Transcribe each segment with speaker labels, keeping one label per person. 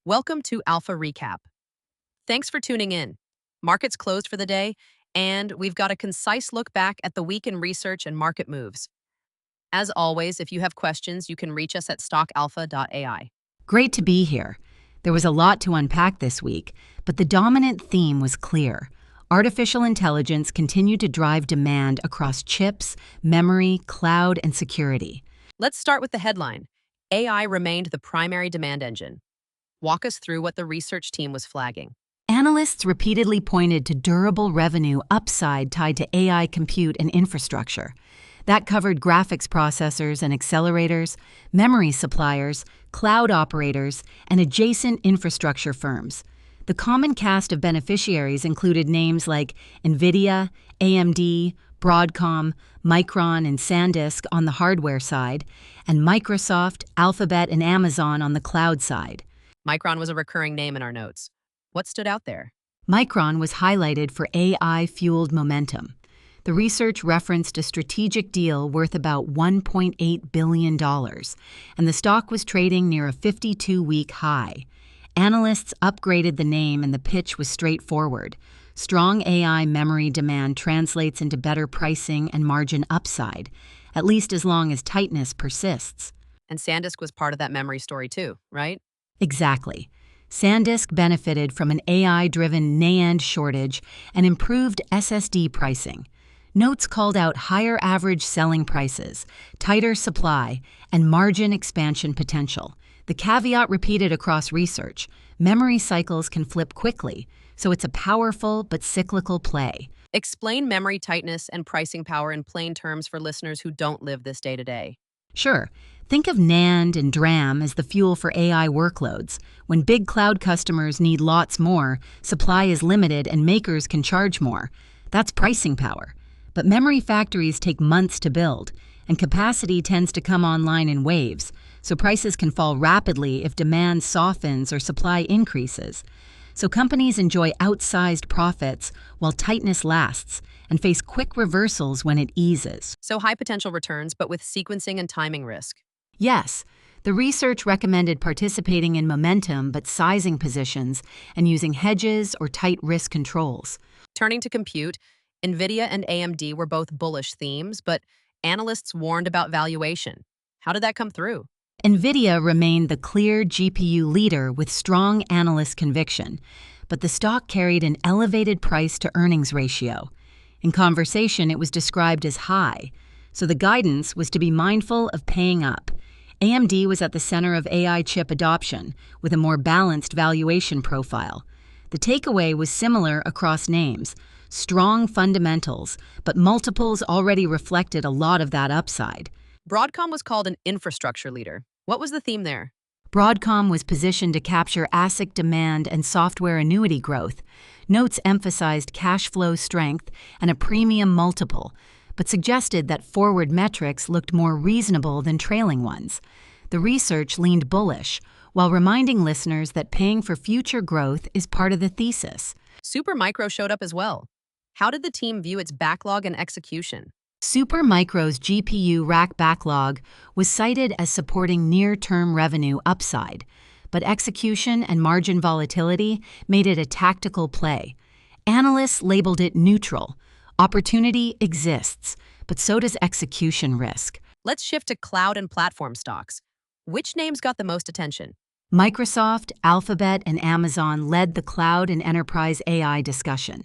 Speaker 1: Welcome to Alpha Recap. Thanks for tuning in. Markets closed for the day, and we've got a concise look back at the week in research and market moves. As always, if you have questions, you can reach us at stockalpha.ai.
Speaker 2: Great to be here. There was a lot to unpack this week, but the dominant theme was clear. Artificial intelligence continued to drive demand across chips, memory, cloud, and security.
Speaker 1: Let's start with the headline. AI remained the primary demand engine. Walk us through what the research team was flagging.
Speaker 2: Analysts repeatedly pointed to durable revenue upside tied to AI compute and infrastructure. That covered graphics processors and accelerators, memory suppliers, cloud operators, and adjacent infrastructure firms. The common cast of beneficiaries included names like NVIDIA, AMD, Broadcom, Micron, and Sandisk on the hardware side, and Microsoft, Alphabet, and Amazon on the cloud side.
Speaker 1: Micron was a recurring name in our notes. What stood out there?
Speaker 2: Micron was highlighted for AI-fueled momentum. The research referenced a strategic deal worth about $1.8 billion, and the stock was trading near a 52-week high. Analysts upgraded the name, and the pitch was straightforward. Strong AI memory demand translates into better pricing and margin upside, at least as long as tightness persists.
Speaker 1: And Sandisk was part of that memory story too, right?
Speaker 2: Exactly. Sandisk benefited from an AI-driven NAND shortage and improved SSD pricing. Notes called out higher average selling prices, tighter supply, and margin expansion potential. The caveat repeated across research: memory cycles can flip quickly, so it's a powerful but cyclical play.
Speaker 1: Explain memory tightness and pricing power in plain terms for listeners who don't live this day to day.
Speaker 2: Sure. Think of NAND and DRAM as the fuel for AI workloads. When big cloud customers need lots more, supply is limited and makers can charge more. That's pricing power. But memory factories take months to build, and capacity tends to come online in waves, so prices can fall rapidly if demand softens or supply increases. So companies enjoy outsized profits while tightness lasts, and face quick reversals when it eases.
Speaker 1: So high potential returns, but with sequencing and timing risk.
Speaker 2: Yes, the research recommended participating in momentum but sizing positions and using hedges or tight risk controls.
Speaker 1: Turning to compute, NVIDIA and AMD were both bullish themes, but analysts warned about valuation. How did that come through?
Speaker 2: NVIDIA remained the clear GPU leader with strong analyst conviction, but the stock carried an elevated price-to-earnings ratio. In conversation, it was described as high, so the guidance was to be mindful of paying up. AMD was at the center of AI chip adoption, with a more balanced valuation profile. The takeaway was similar across names: strong fundamentals, but multiples already reflected a lot of that upside.
Speaker 1: Broadcom was called an infrastructure leader. What was the theme there?
Speaker 2: Broadcom was positioned to capture ASIC demand and software annuity growth. Notes emphasized cash flow strength and a premium multiple, but suggested that forward metrics looked more reasonable than trailing ones. The research leaned bullish, while reminding listeners that paying for future growth is part of the thesis.
Speaker 1: Supermicro showed up as well. How did the team view its backlog and execution?
Speaker 2: Supermicro's GPU rack backlog was cited as supporting near-term revenue upside, but execution and margin volatility made it a tactical play. Analysts labeled it neutral. Opportunity exists, but so does execution risk.
Speaker 1: Let's shift to cloud and platform stocks. Which names got the most attention?
Speaker 2: Microsoft, Alphabet, and Amazon led the cloud and enterprise AI discussion.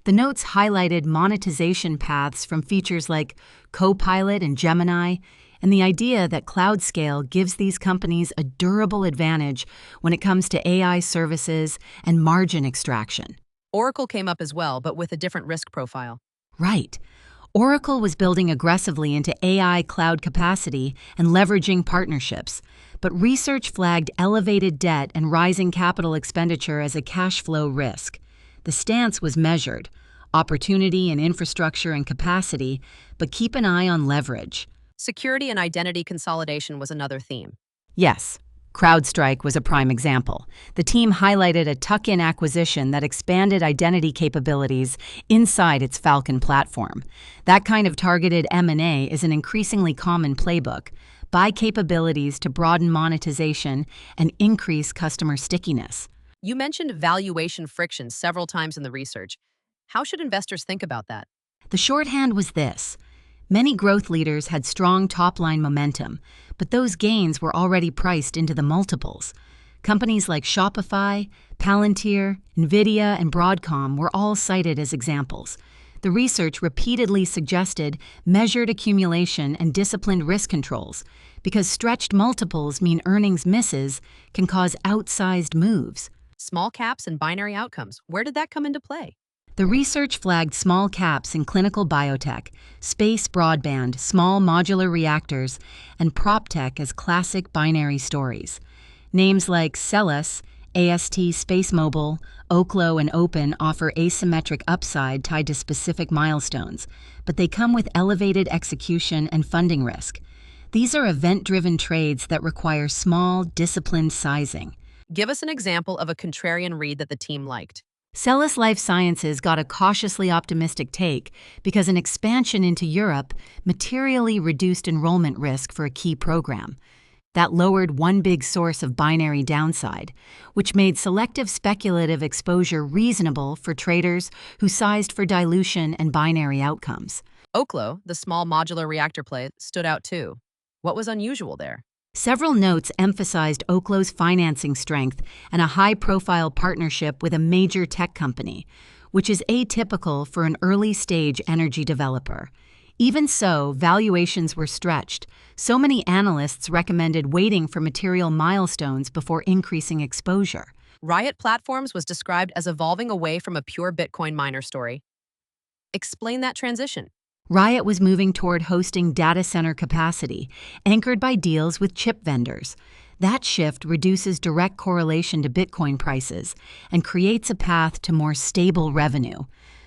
Speaker 2: The notes highlighted monetization paths from features like Copilot and Gemini, and the idea that cloud scale gives these companies a durable advantage when it comes to AI services and margin extraction.
Speaker 1: Oracle came up as well, but with a different risk profile.
Speaker 2: Right. Oracle was building aggressively into AI cloud capacity and leveraging partnerships, but research flagged elevated debt and rising capital expenditure as a cash flow risk. The stance was measured: opportunity in infrastructure and capacity, but keep an eye on leverage.
Speaker 1: Security and identity consolidation was another theme.
Speaker 2: Yes, CrowdStrike was a prime example. The team highlighted a tuck-in acquisition that expanded identity capabilities inside its Falcon platform. That kind of targeted M&A is an increasingly common playbook, buy capabilities to broaden monetization, and increase customer stickiness.
Speaker 1: You mentioned valuation friction several times in the research. How should investors think about that?
Speaker 2: The shorthand was this: many growth leaders had strong top-line momentum, but those gains were already priced into the multiples. Companies like Shopify, Palantir, Nvidia, and Broadcom were all cited as examples. The research repeatedly suggested measured accumulation and disciplined risk controls, because stretched multiples mean earnings misses can cause outsized moves.
Speaker 1: Small caps and binary outcomes. Where did that come into play?
Speaker 2: The research flagged small caps in clinical biotech, space broadband, small modular reactors, and prop tech as classic binary stories. Names like Celis, AST Space Mobile, Oklo, and Open offer asymmetric upside tied to specific milestones, but they come with elevated execution and funding risk. These are event-driven trades that require small, disciplined sizing.
Speaker 1: Give us an example of a contrarian read that the team liked.
Speaker 2: Celis Life Sciences got a cautiously optimistic take because an expansion into Europe materially reduced enrollment risk for a key program. That lowered one big source of binary downside, which made selective speculative exposure reasonable for traders who sized for dilution and binary outcomes.
Speaker 1: Oklo, the small modular reactor play, stood out too. What was unusual there?
Speaker 2: Several notes emphasized Oklo's financing strength and a high-profile partnership with a major tech company, which is atypical for an early-stage energy developer. Even so, valuations were stretched. So many analysts recommended waiting for material milestones before increasing exposure.
Speaker 1: Riot Platforms was described as evolving away from a pure Bitcoin miner story. Explain that transition.
Speaker 2: Riot was moving toward hosting data center capacity, anchored by deals with chip vendors. That shift reduces direct correlation to Bitcoin prices and creates a path to more stable revenue.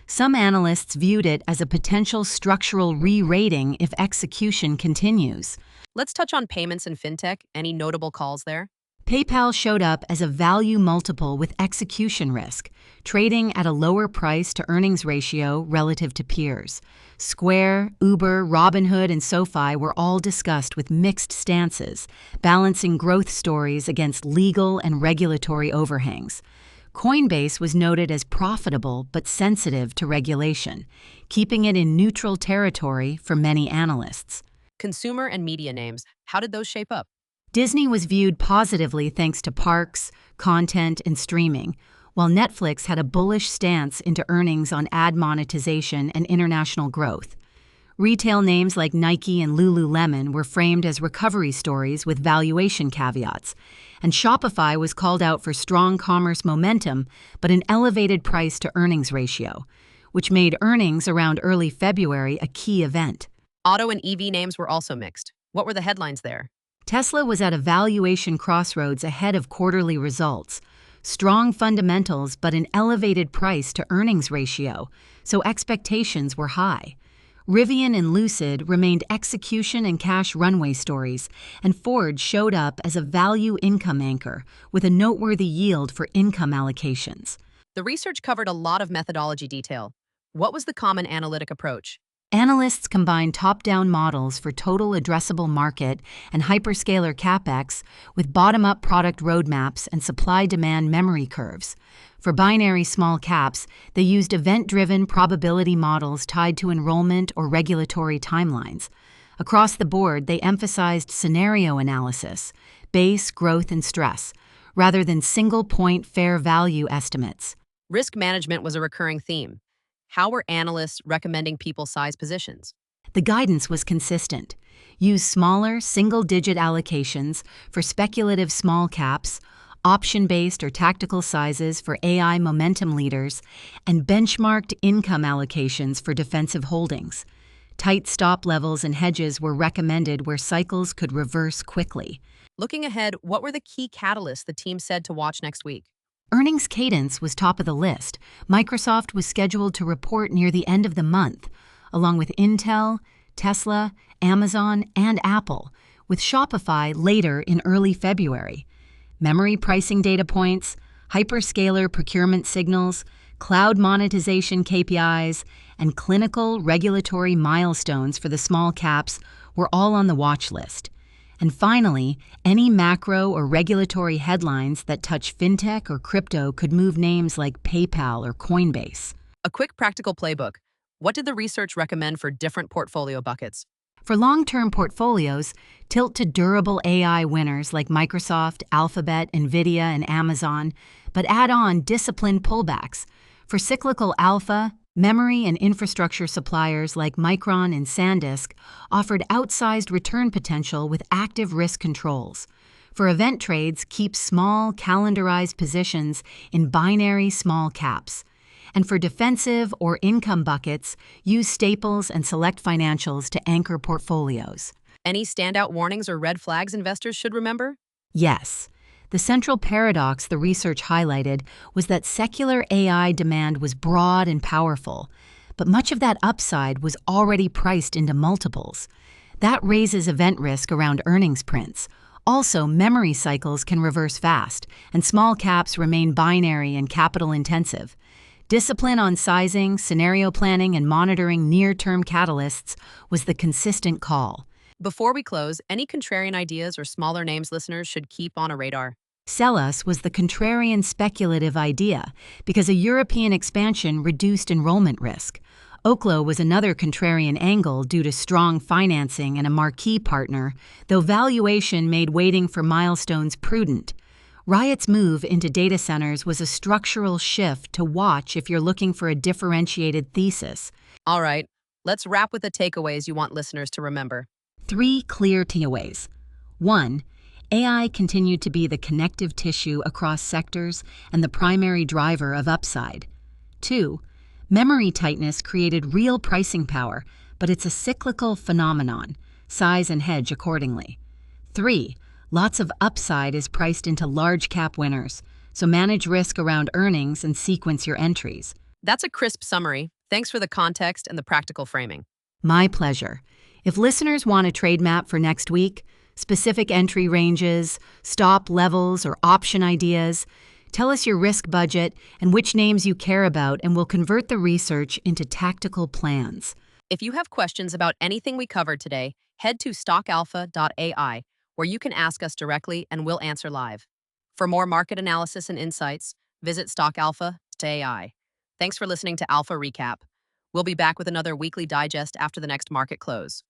Speaker 2: Some analysts viewed it as a potential structural re-rating if execution continues.
Speaker 1: Let's touch on payments and fintech. Any notable calls there?
Speaker 2: PayPal showed up as a value multiple with execution risk, trading at a lower price to earnings ratio relative to peers. Square, Uber, Robinhood, and SoFi were all discussed with mixed stances, balancing growth stories against legal and regulatory overhangs. Coinbase was noted as profitable but sensitive to regulation, keeping it in neutral territory for many analysts.
Speaker 1: Consumer and media names. How did those shape up?
Speaker 2: Disney was viewed positively thanks to parks, content, and streaming, while Netflix had a bullish stance into earnings on ad monetization and international growth. Retail names like Nike and Lululemon were framed as recovery stories with valuation caveats, and Shopify was called out for strong commerce momentum but an elevated price-to-earnings ratio, which made earnings around early February a key event.
Speaker 1: Auto and EV names were also mixed. What were the headlines there?
Speaker 2: Tesla was at a valuation crossroads ahead of quarterly results. Strong fundamentals but an elevated price-to-earnings ratio, so expectations were high. Rivian and Lucid remained execution and cash runway stories, and Ford showed up as a value income anchor with a noteworthy yield for income allocations.
Speaker 1: The research covered a lot of methodology detail. What was the common analytic approach?
Speaker 2: Analysts combined top-down models for total addressable market and hyperscaler capex with bottom-up product roadmaps and supply-demand memory curves. For binary small caps, they used event-driven probability models tied to enrollment or regulatory timelines. Across the board, they emphasized scenario analysis, base, growth, and stress, rather than single-point fair value estimates.
Speaker 1: Risk management was a recurring theme. How were analysts recommending people size positions?
Speaker 2: The guidance was consistent. Use smaller, single-digit allocations for speculative small caps, option-based or tactical sizes for AI momentum leaders, and benchmarked income allocations for defensive holdings. Tight stop levels and hedges were recommended where cycles could reverse quickly.
Speaker 1: Looking ahead, what were the key catalysts the team said to watch next week?
Speaker 2: Earnings cadence was top of the list. Microsoft was scheduled to report near the end of the month, along with Intel, Tesla, Amazon, and Apple, with Shopify later in early February. Memory pricing data points, hyperscaler procurement signals, cloud monetization KPIs, and clinical regulatory milestones for the small caps were all on the watch list. And finally, any macro or regulatory headlines that touch fintech or crypto could move names like PayPal or Coinbase.
Speaker 1: A quick practical playbook. What did the research recommend for different portfolio buckets?
Speaker 2: For long term portfolios, tilt to durable AI winners like Microsoft, Alphabet, Nvidia, and Amazon, but add on disciplined pullbacks. For cyclical alpha, memory and infrastructure suppliers like Micron and Sandisk offered outsized return potential with active risk controls. For event trades, keep small, calendarized positions in binary small caps. And for defensive or income buckets, use staples and select financials to anchor portfolios.
Speaker 1: Any standout warnings or red flags investors should remember?
Speaker 2: Yes. The central paradox the research highlighted was that secular AI demand was broad and powerful, but much of that upside was already priced into multiples. That raises event risk around earnings prints. Also, memory cycles can reverse fast, and small caps remain binary and capital intensive. Discipline on sizing, scenario planning, and monitoring near-term catalysts was the consistent call.
Speaker 1: Before we close, any contrarian ideas or smaller names listeners should keep on a radar?
Speaker 2: Cellus was the contrarian speculative idea because a European expansion reduced enrollment risk. Oklo was another contrarian angle due to strong financing and a marquee partner, though valuation made waiting for milestones prudent. Riot's move into data centers was a structural shift to watch if you're looking for a differentiated thesis.
Speaker 1: All right, let's wrap with the takeaways you want listeners to remember.
Speaker 2: 3 clear takeaways. 1. AI continued to be the connective tissue across sectors and the primary driver of upside. 2. Memory tightness created real pricing power, but it's a cyclical phenomenon. Size and hedge accordingly. 3. Lots of upside is priced into large cap winners, so manage risk around earnings and sequence your entries.
Speaker 1: That's a crisp summary. Thanks for the context and the practical framing.
Speaker 2: My pleasure. If listeners want a trade map for next week, specific entry ranges, stop levels, or option ideas, tell us your risk budget and which names you care about, and we'll convert the research into tactical plans.
Speaker 1: If you have questions about anything we covered today, head to stockalpha.ai, where you can ask us directly and we'll answer live. For more market analysis and insights, visit stockalpha.ai. Thanks for listening to Alpha Recap. We'll be back with another weekly digest after the next market close.